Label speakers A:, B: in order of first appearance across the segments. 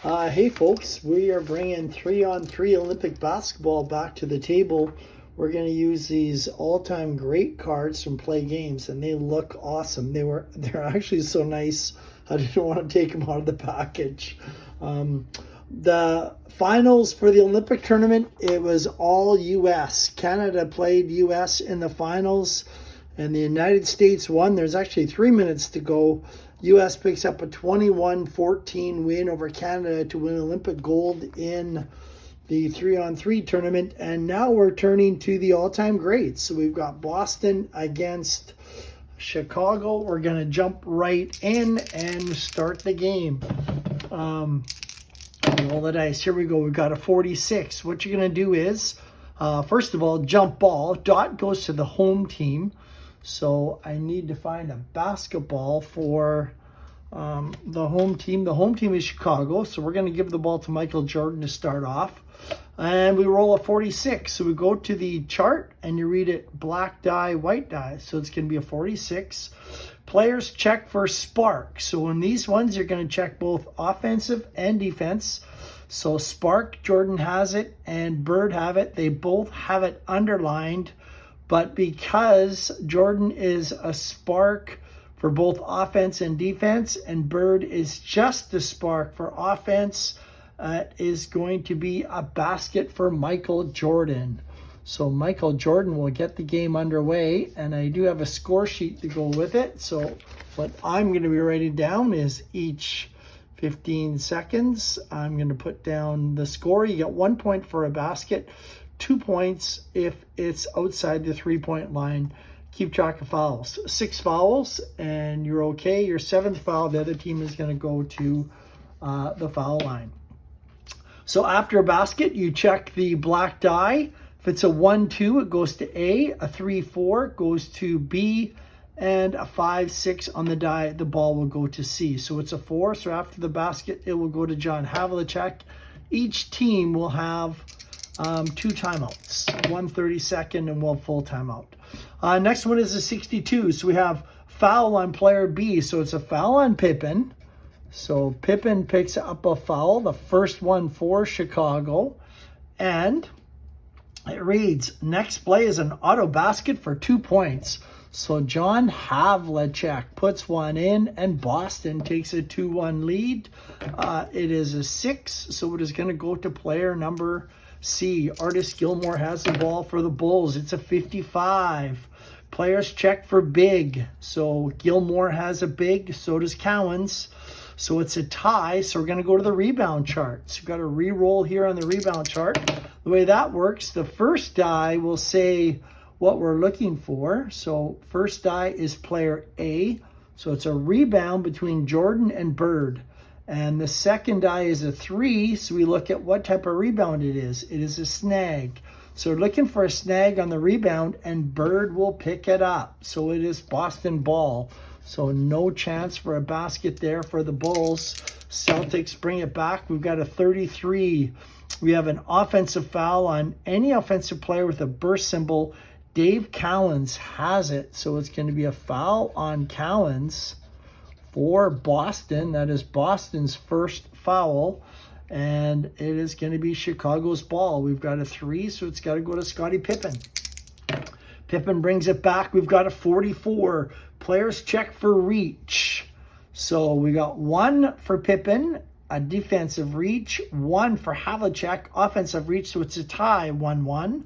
A: Hey folks, we are bringing 3-on-3 Olympic basketball back to the table. We're going to use these all-time great cards from Play Games, and they look awesome. They're actually so nice, I didn't want to take them out of the package. The finals for the Olympic tournament, it was all U.S. Canada played U.S. in the finals, and the United States won. There's actually 3 minutes to go. U.S. picks up a 21-14 win over Canada to win Olympic gold in the 3-on-3 tournament. And now we're turning to the all-time greats. So we've got Boston against Chicago. We're going to jump right in and start the game. Roll the dice. Here we go. We've got a 46. What you're going to do is, first of all, jump ball. Dot goes to the home team. So I need to find a basketball for the home team. The home team is Chicago. So we're going to give the ball to Michael Jordan to start off. And we roll a 46. So we go to the chart and you read it black die, white die. So it's going to be a 46. Players check for spark. So in these ones, you're going to check both offensive and defense. So spark, Jordan has it and Bird have it. They both have it underlined. But because Jordan is a spark for both offense and defense, and Bird is just the spark for offense, is going to be a basket for Michael Jordan. So Michael Jordan will get the game underway, and I do have a score sheet to go with it. So what I'm going to be writing down is each 15 seconds, I'm going to put down the score. You get 1 point for a basket. 2 points if it's outside the 3-point line. Keep track of fouls. 6 fouls and you're okay. Your 7th foul, the other team is going to go to the foul line. So after a basket, you check the black die. If it's a 1-2, it goes to A. A 3-4 goes to B. And a 5-6 on the die, the ball will go to C. So it's a 4. So after the basket, it will go to John Havlicek. Each team will have 2 timeouts, 1 30-second and 1 full timeout. Next one is a 62. So we have foul on player B. So it's a foul on Pippen. So Pippen picks up a foul, the first one for Chicago. And it reads, next play is an auto basket for 2 points. So John Havlicek puts one in and Boston takes a 2-1 lead. It is a 6. So it is going to go to player number C. Artis Gilmore has the ball for the Bulls. It's a 55. Players check for big. So Gilmore has a big, so does Cowens. So it's a tie. So we're going to go to the rebound chart. So we've got a re-roll here on the rebound chart. The way that works, the first die will say what we're looking for. So first die is player A. So it's a rebound between Jordan and Bird. And the second die is a 3, so we look at what type of rebound it is. It is a snag. So we're looking for a snag on the rebound, and Bird will pick it up. So it is Boston ball. So no chance for a basket there for the Bulls. Celtics bring it back. We've got a 33. We have an offensive foul on any offensive player with a burst symbol. Dave Cowens has it, so it's going to be a foul on Cowens for Boston. That is Boston's first foul, and it is going to be Chicago's ball. We've got a 3, so it's got to go to Scottie Pippen. Pippen brings it back. We've got a 44. Players check for reach. So we got 1 for Pippen, a defensive reach, 1 for Havlicek, offensive reach, so it's a tie, 1-1.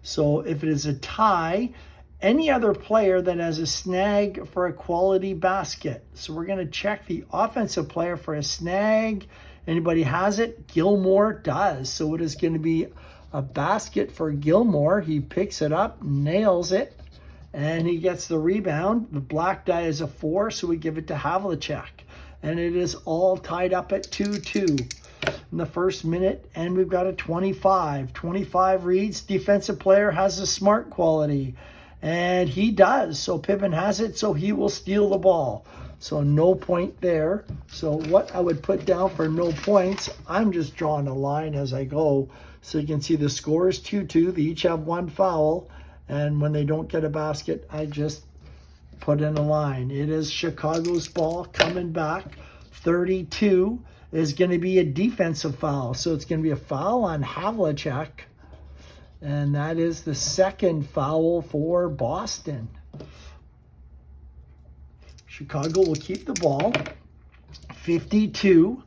A: So if it is a tie, any other player that has a snag for a quality basket. So we're going to check the offensive player for a snag. Anybody has it? Gilmore does. So it is going to be a basket for Gilmore. He picks it up, nails it, and he gets the rebound. The black die is a 4, so we give it to Havlicek. And it is all tied up at 2-2 in the first minute, and we've got a 25. 25 reads, defensive player has a smart quality. And he does. So Pippen has it, so he will steal the ball. So no point there. So what I would put down for no points, I'm just drawing a line as I go. So you can see the score is 2-2. They each have 1 foul. And when they don't get a basket, I just put in a line. It is Chicago's ball coming back, 32. is going to be a defensive foul. So it's going to be a foul on Havlicek. And that is the second foul for Boston. Chicago will keep the ball. 52.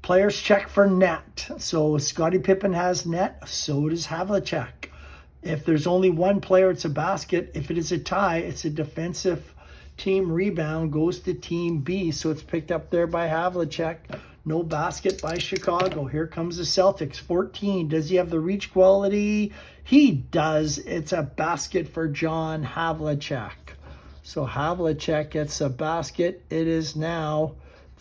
A: Players check for net. So Scottie Pippen has net. So does Havlicek. If there's only one player, it's a basket. If it is a tie, it's a defensive team rebound. Goes to Team B. So it's picked up there by Havlicek. No basket by Chicago. Here comes the Celtics. 14. Does he have the reach quality? He does. It's a basket for John Havlicek. So Havlicek gets a basket. It is now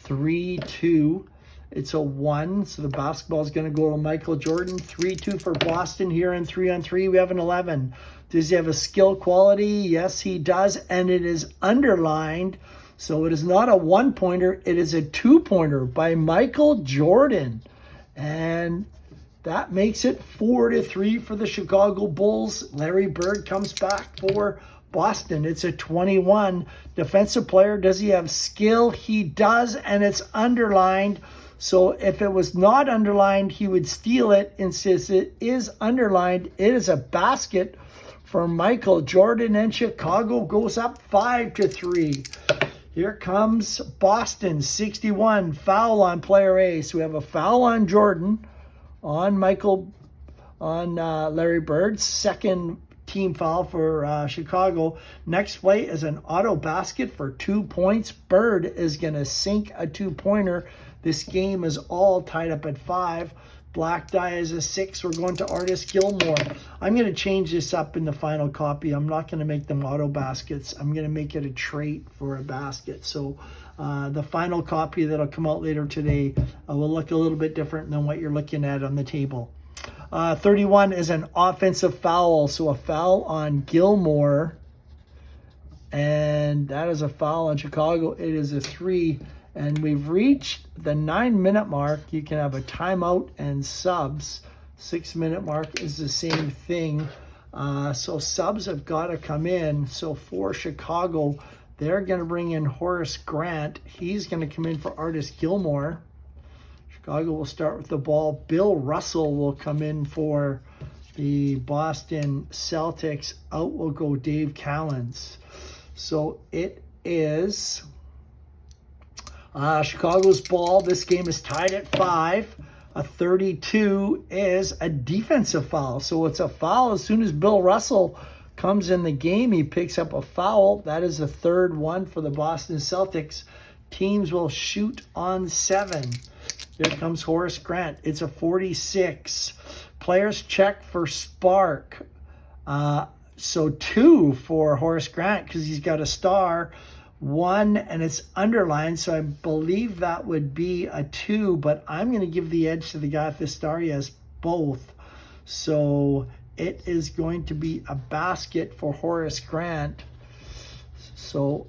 A: 3-2. It's a 1. So the basketball is going to go to Michael Jordan. 3-2 for Boston here in 3-on-3. We have an 11. Does he have a skill quality? Yes, he does. And it is underlined. So it is not a 1-pointer. It is a 2-pointer by Michael Jordan. And that makes it 4-3 for the Chicago Bulls. Larry Bird comes back for Boston. It's a 21. Defensive player. Does he have skill? He does. And it's underlined. So if it was not underlined, he would steal it. And since it is underlined, it is a basket for Michael Jordan. And Chicago goes up 5-3. Here comes Boston, 61, foul on player A. So we have a foul on Jordan, on Larry Bird. Second team foul for Chicago. Next play is an auto basket for 2 points. Bird is going to sink a 2-pointer. This game is all tied up at 5. Black die is a 6. We're going to Artis Gilmore. I'm going to change this up in the final copy. I'm not going to make them auto baskets. I'm going to make it a trait for a basket. So the final copy that'll come out later today will look a little bit different than what you're looking at on the table. 31 is an offensive foul. So a foul on Gilmore. And that is a foul on Chicago. It is a 3. And we've reached the 9-minute mark. You can have a timeout and subs. 6-minute mark is the same thing. So subs have got to come in. So for Chicago, they're going to bring in Horace Grant. He's going to come in for Artis Gilmore. Chicago will start with the ball. Bill Russell will come in for the Boston Celtics. Out will go Dave Callens. So it is Chicago's ball. This game is tied at 5. A 32 is a defensive foul. So it's a foul as soon as Bill Russell comes in the game. He picks up a foul. That is the third one for the Boston Celtics. Teams will shoot on 7. Here comes Horace Grant. It's a 46. Players check for spark. So 2 for Horace Grant because he's got a star. 1, and it's underlined, so I believe that would be a 2, but I'm going to give the edge to the guy with the star. He has both. So it is going to be a basket for Horace Grant. So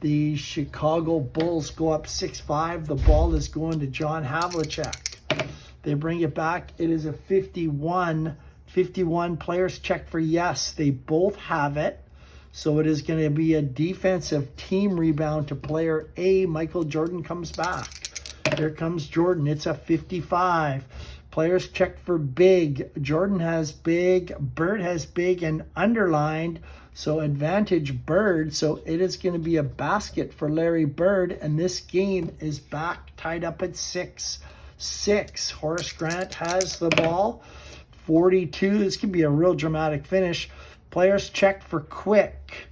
A: the Chicago Bulls go up 6-5. The ball is going to John Havlicek. They bring it back. It is a 51. 51 players check for yes. They both have it. So it is going to be a defensive team rebound to player A. Michael Jordan comes back. Here comes Jordan. It's a 55. Players check for big. Jordan has big. Bird has big and underlined. So advantage Bird. So it is going to be a basket for Larry Bird. And this game is back tied up at 6-6. Horace Grant has the ball. 42. This could be a real dramatic finish. Players check for quick.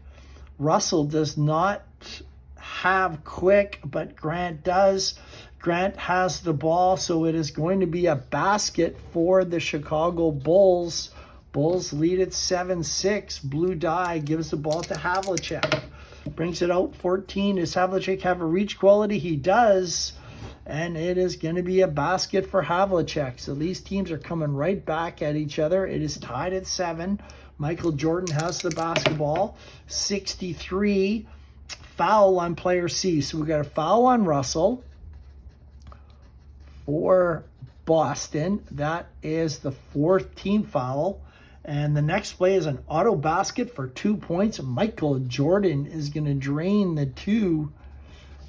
A: Russell does not have quick, but Grant does. Grant has the ball, so it is going to be a basket for the Chicago Bulls. Bulls lead at 7-6. Blue die gives the ball to Havlicek. Brings it out 14. Does Havlicek have a reach quality? He does. And it is going to be a basket for Havlicek. So these teams are coming right back at each other. It is tied at 7. Michael Jordan has the basketball. 63. Foul on player C. So we got a foul on Russell for Boston. That is the 4th team foul. And the next play is an auto basket for 2 points. Michael Jordan is going to drain the 2.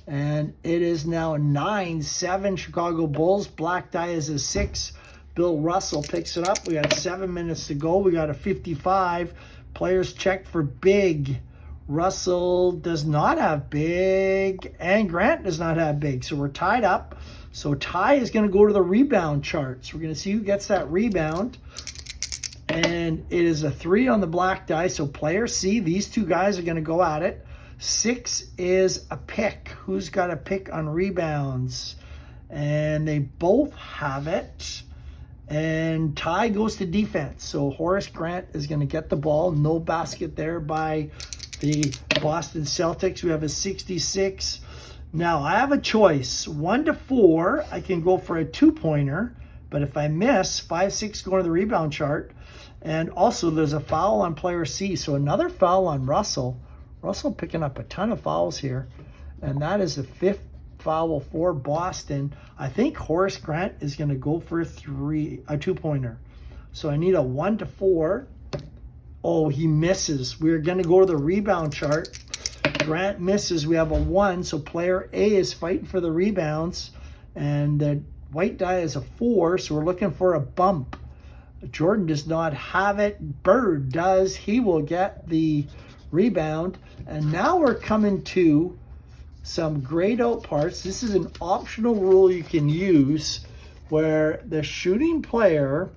A: And it is now 9-7 Chicago Bulls. Black die is a 6. Bill Russell picks it up. We got 7 minutes to go. We got a 55. Players check for big. Russell does not have big, and Grant does not have big. So we're tied up. So Ty is going to go to the rebound charts. We're going to see who gets that rebound. And it is a 3 on the black die. So player C, these two guys are going to go at it. 6 is a pick. Who's got a pick on rebounds? And they both have it. And Ty goes to defense. So Horace Grant is going to get the ball. No basket there by the Boston Celtics. We have a 66. Now I have a choice. 1 to 4, I can go for a 2-pointer. But if I miss, 5-6 going to the rebound chart. And also there's a foul on player C. So another foul on Russell. Russell picking up a ton of fouls here. And that is the 5th foul for Boston. I think Horace Grant is going to go for a 2-pointer. So I need a 1 to 4. Oh, he misses. We're going to go to the rebound chart. Grant misses. We have a 1. So player A is fighting for the rebounds. And the white die is a 4. So we're looking for a bump. Jordan does not have it. Bird does. He will get the rebound. And now we're coming to some grayed out parts. This is an optional rule you can use where the shooting player,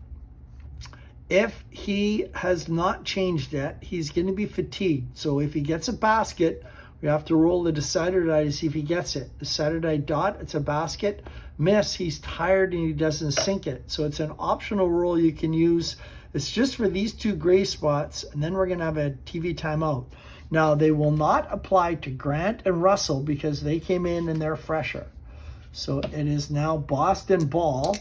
A: if he has not changed yet, he's going to be fatigued. So if he gets a basket, we have to roll the decider die to see if he gets it. Decider die dot, it's a basket. Miss, he's tired and he doesn't sink it. So it's an optional rule you can use. It's just for these 2 gray spots, and then we're going to have a TV timeout. Now, they will not apply to Grant and Russell because they came in and they're fresher. So it is now Boston ball,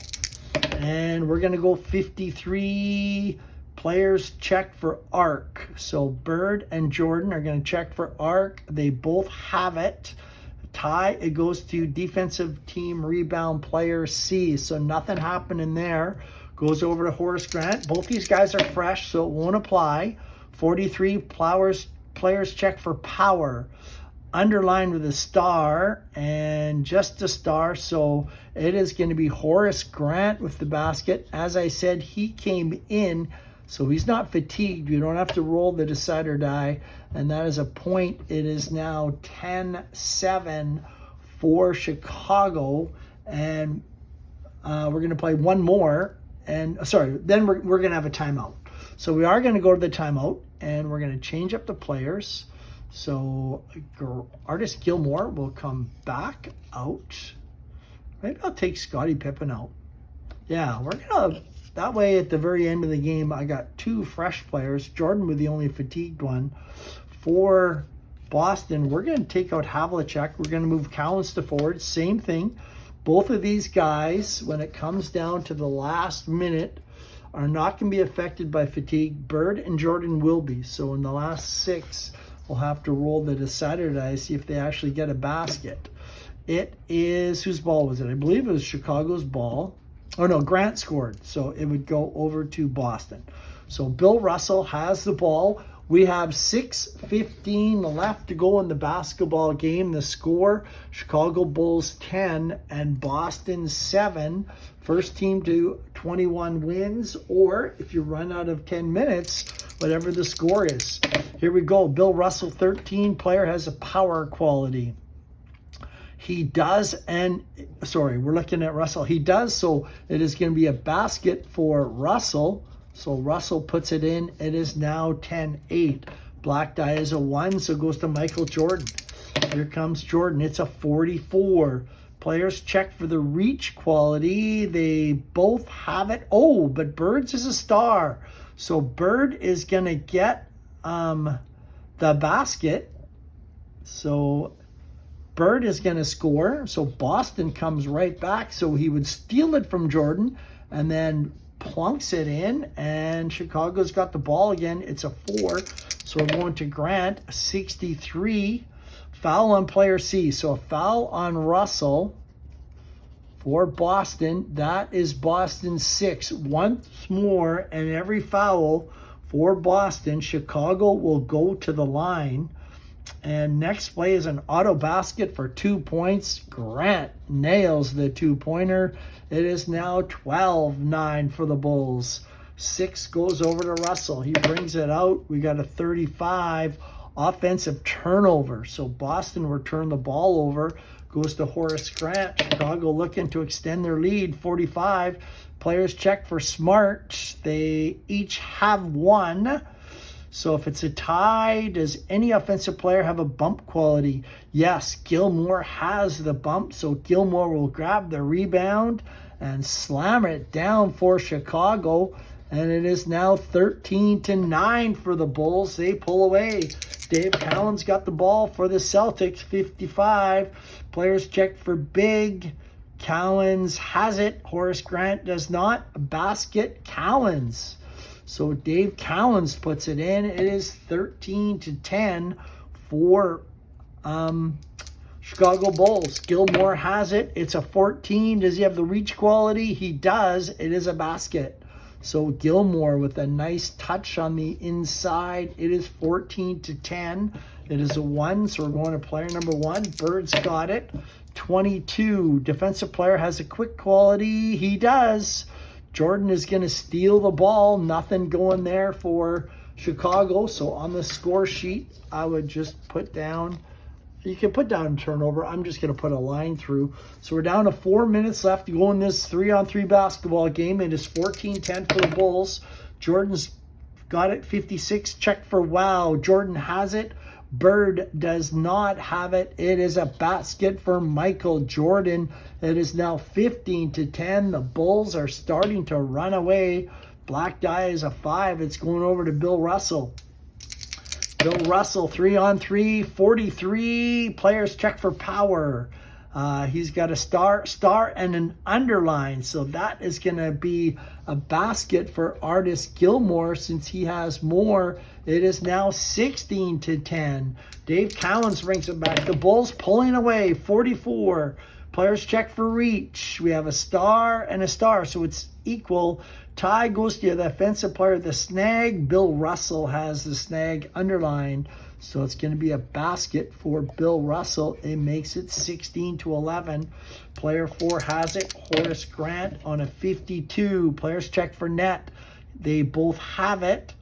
A: and we're going to go 53. Players check for arc. So Bird and Jordan are going to check for arc. They both have it. Tie, it goes to defensive team rebound player C. So nothing happened in there. Goes over to Horace Grant. Both these guys are fresh, so it won't apply. 43 players check for power. Underlined with a star and just a star. So it is going to be Horace Grant with the basket. As I said, he came in, so he's not fatigued. You don't have to roll the decider die. And that is a point. It is now 10-7 for Chicago. And we're going to play one more. And then we're going to have a timeout. So we are going to go to the timeout. And we're going to change up the players. So Artist Gilmore will come back out. Maybe I'll take Scottie Pippen out. Yeah, we're going to... That way, at the very end of the game, I got 2 fresh players. Jordan with the only fatigued one. For Boston, we're going to take out Havlicek. We're going to move Cowens to forward. Same thing. Both of these guys, when it comes down to the last minute, are not going to be affected by fatigue. Bird and Jordan will be. So in the last 6, we'll have to roll the decider die, see if they actually get a basket. It is, whose ball was it? I believe it was Chicago's ball. Oh no, Grant scored. So it would go over to Boston. So Bill Russell has the ball. We have 6:15 left to go in the basketball game. The score, Chicago Bulls 10 and Boston 7. First team to 21 wins, or if you run out of 10 minutes, whatever the score is. Here we go. Bill Russell, 13. Player has a power quality. He does, and sorry, we're looking at Russell. He does, so it is going to be a basket for Russell. So Russell puts it in. It is now 10-8. Black die is a 1, so it goes to Michael Jordan. Here comes Jordan. It's a 44. Players check for the reach quality. They both have it. Oh, but Bird's is a star. So Bird is going to get the basket. So Bird is going to score. So Boston comes right back. So he would steal it from Jordan and then plunks it in. And Chicago's got the ball again. It's a 4. So we're going to Grant, 63. Foul on player C. So a foul on Russell for Boston. That is Boston 6. Once more, and every foul for Boston, Chicago will go to the line. And next play is an auto basket for 2 points. Grant nails the 2-pointer. It is now 12-9 for the Bulls. 6 goes over to Russell. He brings it out. We got a 35 offensive turnover. So Boston will turn the ball over. Goes to Horace Grant. Chicago looking to extend their lead. 45. Players check for Smart. They each have 1. So if it's a tie, does any offensive player have a bump quality? Yes, Gilmore has the bump, so Gilmore will grab the rebound and slam it down for Chicago. And it is now 13-9 for the Bulls. They pull away. Dave Cowan's got the ball for the Celtics, 55. Players check for Big. Cowens has it. Horace Grant does not. Basket, Cowens. So Dave Cowens puts it in. It is 13-10 for Chicago Bulls. Gilmore has it. It's a 14. Does he have the reach quality? He does. It is a basket. So Gilmore with a nice touch on the inside. It is 14-10. It is a 1, so we're going to player number 1. Bird's got it. 22. Defensive player has a quick quality. He does. Jordan is going to steal the ball. Nothing going there for Chicago. So on the score sheet, I would just put down, you can put down turnover. I'm just going to put a line through. So we're down to 4 minutes left to go in this 3-on-3 basketball game. It is 14-10 for the Bulls. Jordan's got it, 56. Check for Wow. Jordan has it. Bird does not have it. It is a basket for Michael Jordan. It is now 15-10. The Bulls are starting to run away. Black die is a 5. It's going over to Bill Russell. Bill Russell, 3-on-3, 43. Players check for Power. He's got a star and an underline. So that is going to be a basket for Artis Gilmore since he has more. It is now 16-10. Dave Cowens brings it back. The Bulls pulling away, 44. Players check for reach. We have a star and a star, so it's equal. Tie goes to the offensive player. The snag, Bill Russell has the snag underlined. So it's going to be a basket for Bill Russell. It makes it 16-11. Player 4 has it. Horace Grant on a 52. Players check for net. They both have it.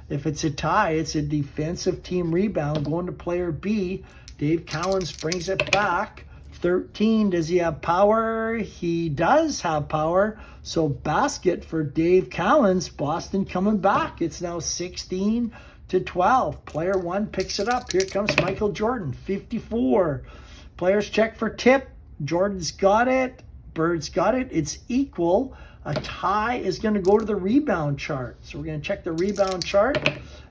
A: If it's a tie, it's a defensive team rebound going to player B. Dave Cowens brings it back. 13. Does he have power? He does have power. So basket for Dave Cowens. Boston coming back. It's now 16-12. Player 1 picks it up. Here comes Michael Jordan, 54. Players check for tip. Jordan's got it. Bird's got it. It's equal. A tie is going to go to the rebound chart. So we're going to check the rebound chart.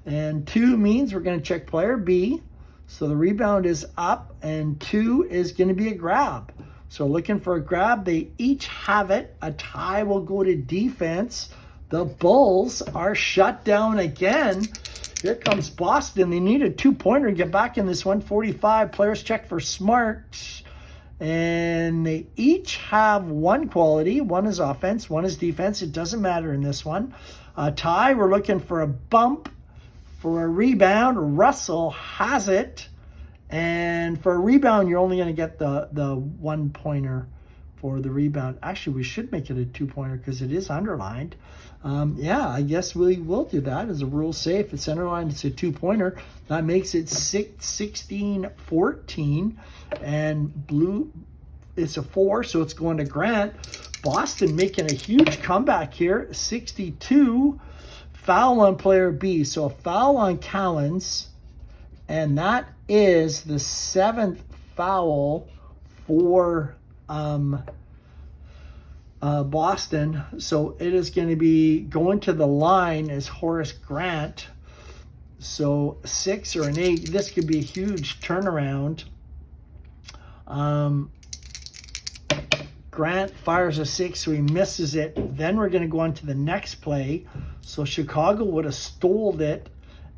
A: And 2 means we're going to check player B. So the rebound is up, and 2 is going to be a grab. So looking for a grab. They each have it. A tie will go to defense. The Bulls are shut down again. Here comes Boston. They need a 2-pointer to get back in this 145. Players check for Smart. And they each have 1 quality. 1 is offense, 1 is defense. It doesn't matter in this one. A tie, we're looking for a bump. For a rebound, Russell has it. And for a rebound, you're only going to get the 1-pointer for the rebound. Actually, we should make it a 2-pointer because it is underlined. Yeah, I guess we will do that as a rule safe. It's underlined, it's a 2-pointer. That makes it 16-14. And blue, it's a 4, so it's going to Grant. Boston making a huge comeback here, 62. Foul on player B. So a foul on Cowens. And that is the 7th foul for Boston. So it is going to be going to the line as Horace Grant. So 6 or an 8. This could be a huge turnaround. Grant fires a 6, so he misses it. Then we're going to go on to the next play. So Chicago would have stole it,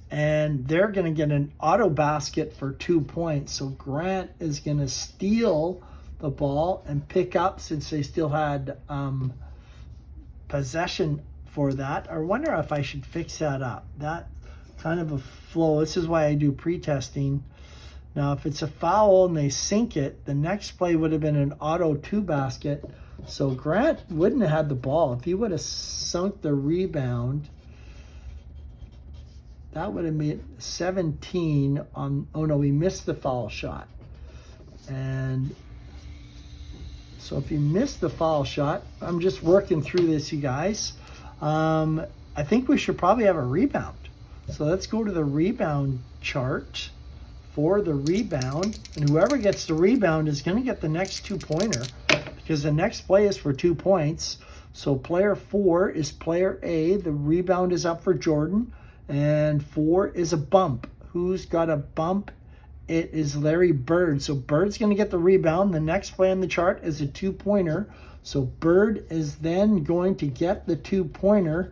A: and they're going to get an auto basket for 2 points. So Grant is going to steal the ball and pick up since they still had possession for that. I wonder if I should fix that up. That kind of a flow. This is why I do pre-testing. Now, if it's a foul and they sink it, the next play would have been an auto 2 basket. So Grant wouldn't have had the ball. If he would have sunk the rebound, that would have made 17 on, oh no, he missed the foul shot. And so if he missed the foul shot, I'm just working through this, you guys. I think we should probably have a rebound. So let's go to the rebound chart for the rebound. And whoever gets the rebound is going to get the next 2-pointer, because the next play is for 2 points. So player 4 is player A. The rebound is up for Jordan. And 4 is a bump. Who's got a bump? It is Larry Bird. So Bird's going to get the rebound. The next play on the chart is a 2-pointer. So Bird is then going to get the 2-pointer.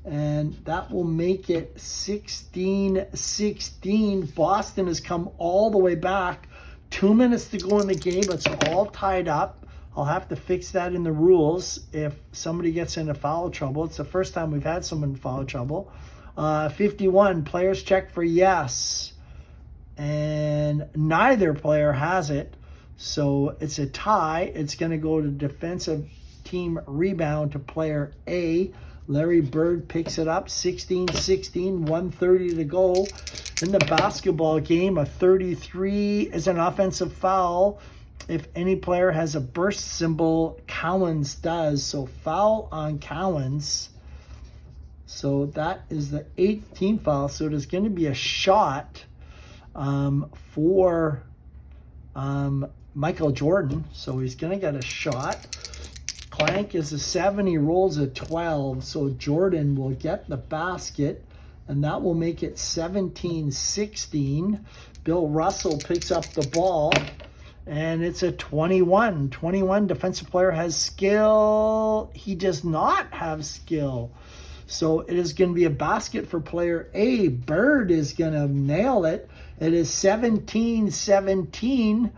A: And that will make it 16-16. Boston has come all the way back. 2 minutes to go in the game. It's all tied up. I'll have to fix that in the rules if somebody gets into foul trouble. It's the first time we've had someone in foul trouble. 51, players check for yes. And neither player has it. So it's a tie. It's going to go to defensive team rebound to player A. Larry Bird picks it up, 16-16, 1:30 to go. In the basketball game, a 33 is an offensive foul. If any player has a burst symbol, Cowens does. So foul on Cowens. So that is the 18th foul. So there's going to be a shot for Michael Jordan. So he's going to get a shot. Clank is a 7. He rolls a 12. So Jordan will get the basket. And that will make it 17-16. Bill Russell picks up the ball. And it's a 21. 21, defensive player has skill. He does not have skill. So it is going to be a basket for player A. Bird is going to nail it. It is 17-17.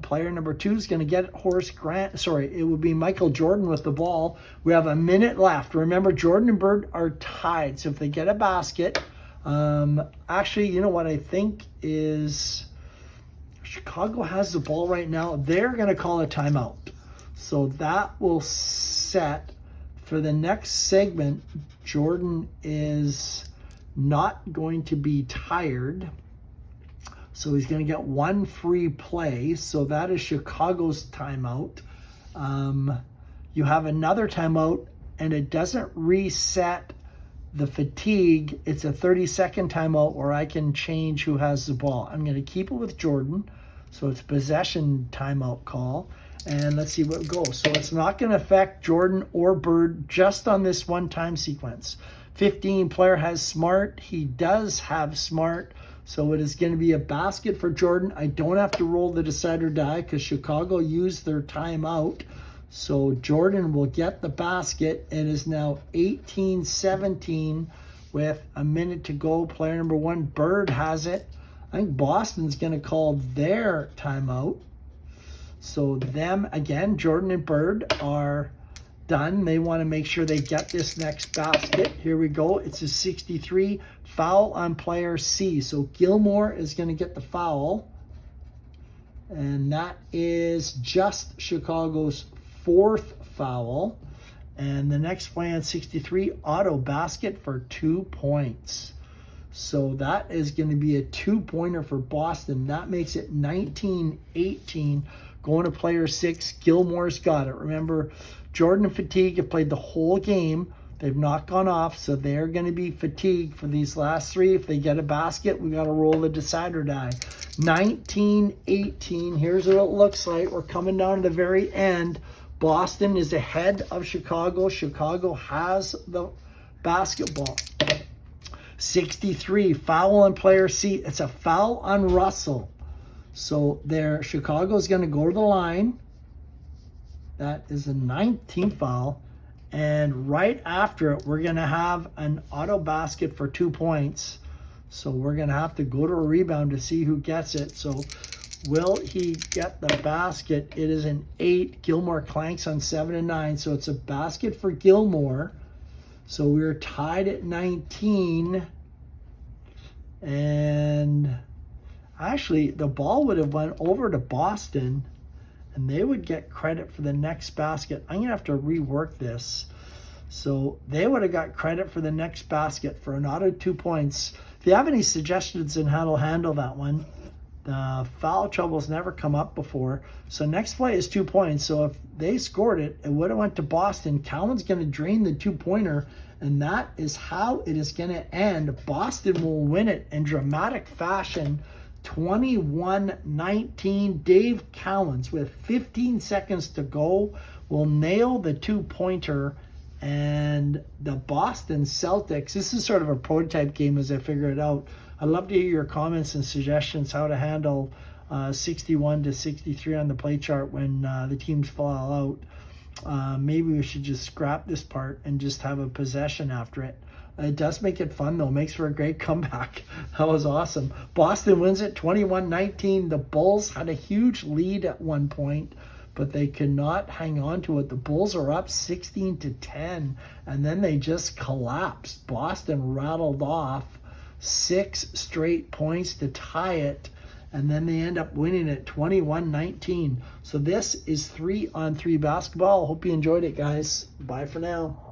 A: Player number 2 is going to get Horace Grant. Sorry, it would be Michael Jordan with the ball. We have a minute left. Remember, Jordan and Bird are tied. So if they get a basket, actually, you know what I think is Chicago has the ball right now. They're going to call a timeout. So that will set for the next segment. Jordan is not going to be tired. So he's going to get 1 free play. So that is Chicago's timeout. You have another timeout, and it doesn't reset the fatigue. It's a 30-second timeout where I can change who has the ball. I'm going to keep it with Jordan. So it's possession timeout call. And let's see what goes. So it's not going to affect Jordan or Bird just on this one time sequence. 15, player has smart. He does have smart. So it is going to be a basket for Jordan. I don't have to roll the decider die because Chicago used their timeout. So Jordan will get the basket. It is now 18-17 with a minute to go. Player number 1, Bird has it. I think Boston's going to call their timeout. So them, again, Jordan and Bird are done. They want to make sure they get this next basket. Here we go. It's a 63. Foul on player C. So Gilmore is going to get the foul. And that is just Chicago's 4th foul. And the next play on 63, auto basket for 2 points. So that is going to be a 2-pointer for Boston. That makes it 19-18. Going to player 6, Gilmore's got it. Remember, Jordan and Fatigue have played the whole game. They've not gone off, so they're going to be fatigued for these last 3. If they get a basket, we got to roll the decider die. 19-18. Here's what it looks like. We're coming down to the very end. Boston is ahead of Chicago. Chicago has the basketball. 63, foul on player C. It's a foul on Russell. So there, Chicago's going to go to the line. That is a 19th foul. And right after it, we're going to have an auto basket for 2 points. So we're going to have to go to a rebound to see who gets it. So will he get the basket? It is an 8. Gilmore clanks on 7 and 9. So it's a basket for Gilmore. So we're tied at 19. And Actually, the ball would have went over to Boston, and they would get credit for the next basket. I'm going to have to rework this. So they would have got credit for the next basket for an auto 2 points. If you have any suggestions on how to handle that one, the foul trouble's never come up before. So next play is 2 points. So if they scored it, it would have went to Boston. Cowan's going to drain the 2-pointer, and that is how it is going to end. Boston will win it in dramatic fashion, 21-19. Dave Cowens, with 15 seconds to go, will nail the 2-pointer. And the Boston Celtics, this is sort of a prototype game as I figure it out. I'd love to hear your comments and suggestions how to handle 61 to 63 on the play chart when the teams fall out. Maybe we should just scrap this part and just have a possession after it. It does make it fun, though. It makes for a great comeback. That was awesome. Boston wins it 21-19. The Bulls had a huge lead at one point, but they could not hang on to it. The Bulls are up 16-10, and then they just collapsed. Boston rattled off 6 straight points to tie it, and then they end up winning it 21-19. So this is 3-on-3 basketball. Hope you enjoyed it, guys. Bye for now.